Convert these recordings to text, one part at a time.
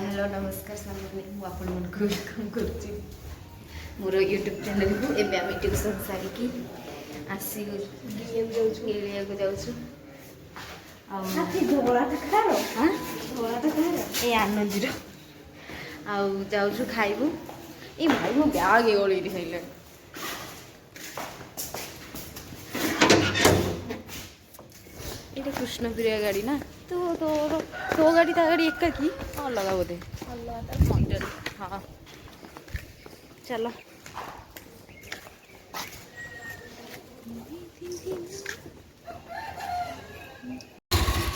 hello नमस्कार सामने welcome करुच्ची मोर YouTube channel को एवं आम ट्यूशन सारिकी आसी ए आनंदीर आउ खाइबू ये भाई मो ब्याग गली खाइल ये कृष्ण प्रिया गाड़ी ना तो तो गाड़ी ता गाड़ी एक की अलग बोधे हाँ चलो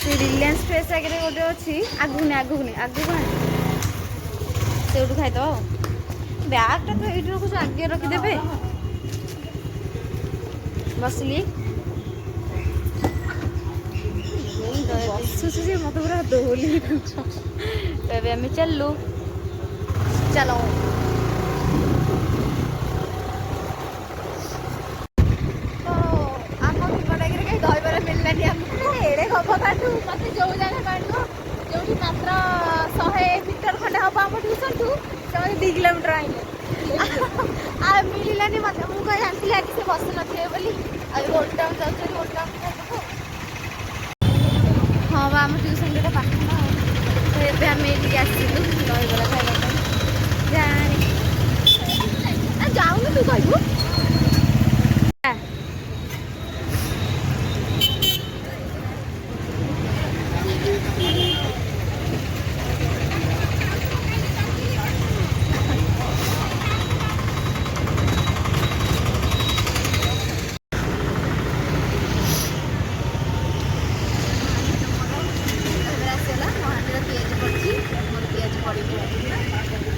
रिलायंस फ्रेश आगे गोटे अच्छी आगुने से खाईद ब्यागटा तो ये रखुच आगे रखिदे बसली बसुच मत पूरा दोहली तब आम चलू चलो आम भीमटागी कहीं दहीबार मिललानी एड़े हम काटू मत जो जगह काटू जो मात्र 100 मीटर खंडे हम आम ट्यूशन ठू से 2 किलोमीटर आइले मिलानी मत मुझे जानती आज से बस नथिबे बोली आज ओल्ड टाउन जाऊँ ओल्ड टाउन हाँ बा आम ट्यूशन जो पाठ ना तो ये आम ये आसलु दहीबरा खाइबा जाऊन तू कहबू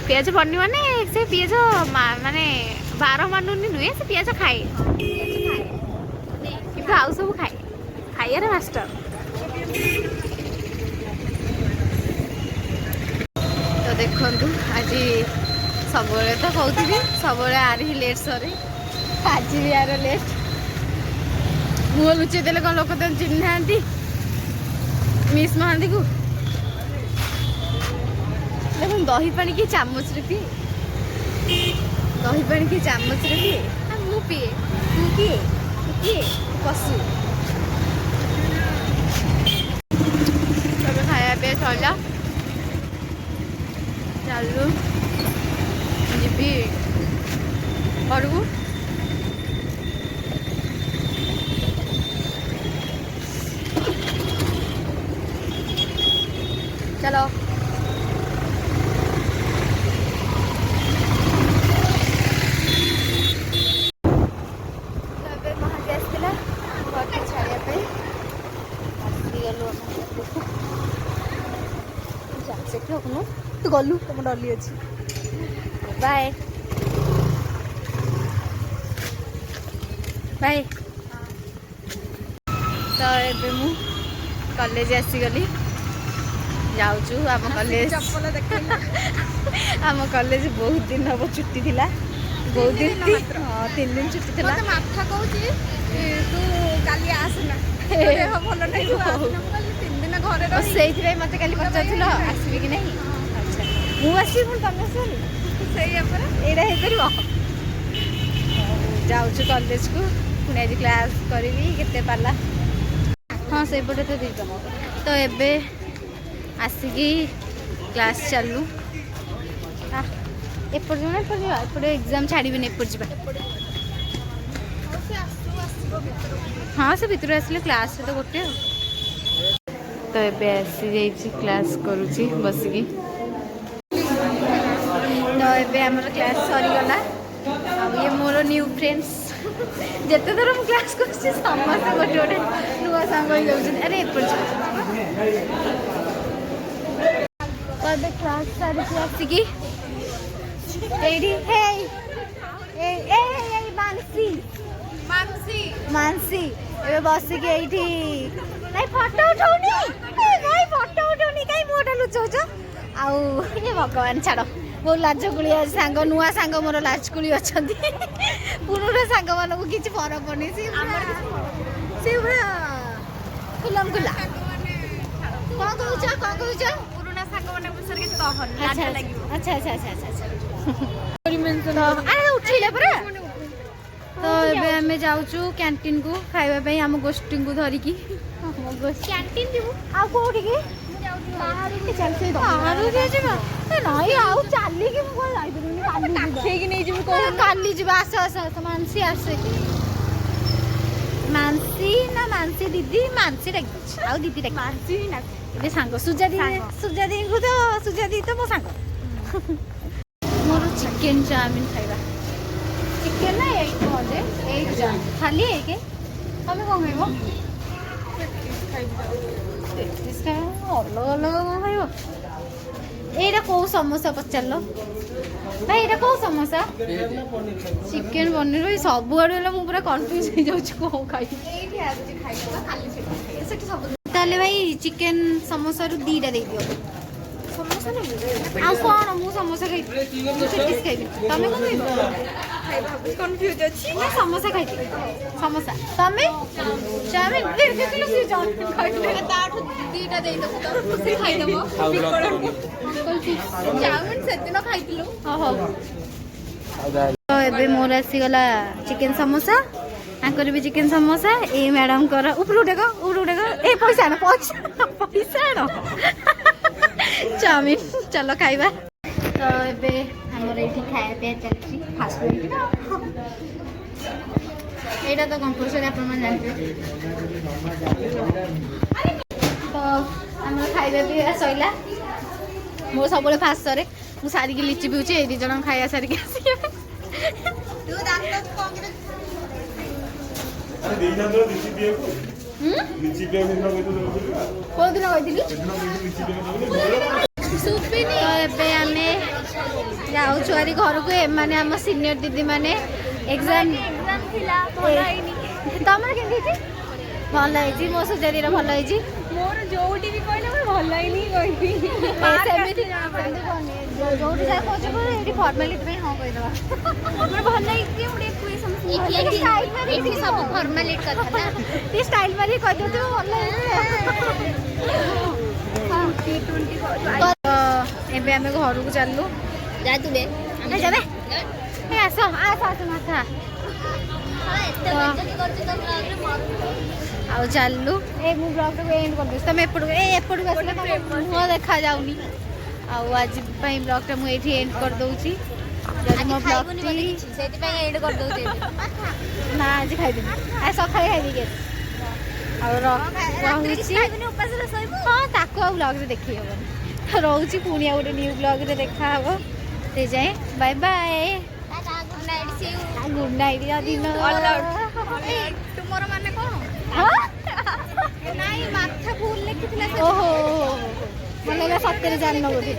पियाज पड़नी माने से पियाज माने 12 मानुनी नुहे से पियाज खाए कि आउ सब खाए खाइए मास्टर तो देखु आज सब तो कहती सब आरी लेट सरे आज भी यार लेट मुह लुचे देले कौन लोक तो चिन्ह ना मिस महांती को देखो दही पानी की चामच रे पी दही पानी की चामच रे पी मु पिए तू किए किए पशु तब खाया पे चला चलू जी घर को चलो तू गलु तुम डली अच्छी बाय बाय तो ये मु कॉलेज आसीगली जाऊँ आम कॉलेज आम कॉलेज बहुत दिन हम छुट्टी थिला बहुत दिन 3 दिन छुट्टी थिला माथा कहूँ तू काली आसना भल नहीं घरे से मत काली पचार आसबि कि नहीं अच्छा मुझे तुम आसर जाऊँ कॉलेज को पुणी आज क्लास करी के पाला हाँ से पटे तो दी तो एबे आसिकी क्लास चलू एपट जाना एपटे एग्जाम छाड़बे एपट जा हाँ से भितर आसले क्लास तो गोटे तो ये आसी जाइए क्लास करुँची बसिकी तो ये आम क्लास सरीगला ये मोर न्यू फ्रेंड्स जिते थर मुझे क्लास कर समस्त गोटे गोटे नुआ सांग अरे एपट क्लास सारी आसिकी मानसी मानसी मानसी ए बसिकी ये नहीं फोटो उठाऊनी नहीं फोटो उठाऊनी कहीं मुहटा लुचाऊच आउ ये भगवान छाड़ बहुत लाजकुड़ी सांग नुआ सांग मोर लाजकुड़ी अच्छा पुरुष सांग मान को किसी फरक पड़नी से पूरा खुलम खुला कौन कहूच पुराना सांग मान विषय अच्छा अच्छा अच्छा अच्छा अच्छा उठेला परा तो ଏବେ ଆମେ ଯାଉଛୁ କ୍ୟାଣ୍ଟିନ୍ କୁ ଖାଇବା ପାଇଁ ଆମ ଗୋଷ୍ଠୀଙ୍କୁ ଧରିକି କ୍ୟାଣ୍ଟିନ୍ ଯିବୁ ଆଉ କୋଉଠିକି ବାହାରକୁ ଯିବା ନାଇଁ ଆଉ ଚାଲିକି ମୁଁ କଣ ଯାଇପାରିବିନି କାଲି ଯିବା ଆସ ଆସ ଆସ ମାନସୀ ଆସେ ମାନସୀ ନା ମାନସୀ ଦିଦି ମାନସୀ ଡାକିଛି ଆଉ ଦିଦି ଡାକି ମାନସୀ ଏବେ ସାଙ୍ଗ ସୁଜା ଦିଦିଙ୍କୁ ତ ସୁଜା ଦିଦି ତ ମୋ ସାଙ୍ଗ ମୋର ଚିକେନ୍ ଚାଉମିନ୍ ଖାଇବା चिकेन ना एक मजे एक जान खाली एक तमे कौन खाइबो इसका अलग अलग कौन खाइबो एटा को समोसा पचारलो भाई एटा को समोसा चिकेन पनीर भाई सब आडे मु पूरा कंफ्यूज हो जाउछ को खाइ एठी आज खाइबा खाली सेठी सब ताले भाई चिकेन समोसा रु दीटा दे दियो समोसा नहीं आ कोन मु समोसा खाइ तू पेटिस खाइबी तमे कोन खाइबो कंफ्यूज अछि मैं समोसा खाइ समोसा तमे चाउमिन देख किलो से चाउमिन खाइ ताठ दीटा दे दो तो खुशी खाइ दबो चाउमिन सेदिन खाइतिलु हो तो एबे मोर आसी गला चिकेन समोसा आंकर भी चिकेन समोसा ए मैडम कर ऊपर उठेगा ए पैसा ना चाउमिन चलो खाइबा तो एबे हमर एठी खाया पे चलछि फास्ट फूड एटा तो कंपलसरी अपन मन जानते तो हमर खाइबा पे सइला मो सबले फास्ट सरे मु सारी के लिची पिउछि ए दी जण खाया सारी के आसी तू दांत कांग्रेस अरे देना तो लिची पिए को लिची पिए को को दिन होइदिली सुपिनी तो एबे हमें जाऊ छुआरी घर को माने हम सीनियर दीदी माने एग्जाम थिला भल आइनी तमर केंदी छी भल आइ छी मो सुजरी रे भल आइ छी मोर जोउटी भी कहले मोर भल आइनी कहि सेमिति जाना पड़े जोउटी जा कोछ पर एडी फॉर्मेलिटी में हां कहि दबा मोर भल आइ छी मुडे कोई समझ स्टाइल में एडी सब फॉर्मेलिटी कथा ना ती स्टाइल मारी कह दे तो भल आइ हां T20 एबे हमें घर को चललु जा तू बे हम जाबे ए आसो माथा आ चललु ए मु ब्लॉग को एंड कर दस तमे एपड़ को आसले मुह देखा जाउनी आ आज पई ब्लॉग टा मु एठी एंड कर दउची जदी मो ब्लॉग सेति पई एंड कर दउची ना आज खाइबी आ सखाळे खाइबी के और रहउची उपास रे सइबो हां ताको ब्लॉग रे देखि हबो रहउची पुनिया गोटे न्यू ब्लॉग रे देखा हबो ते जाए bye bye good night see you good night या दिन टुमारो माने कोन हां नाही माथा फूल लिखितला ओहो मने सत्य रे जान न बोली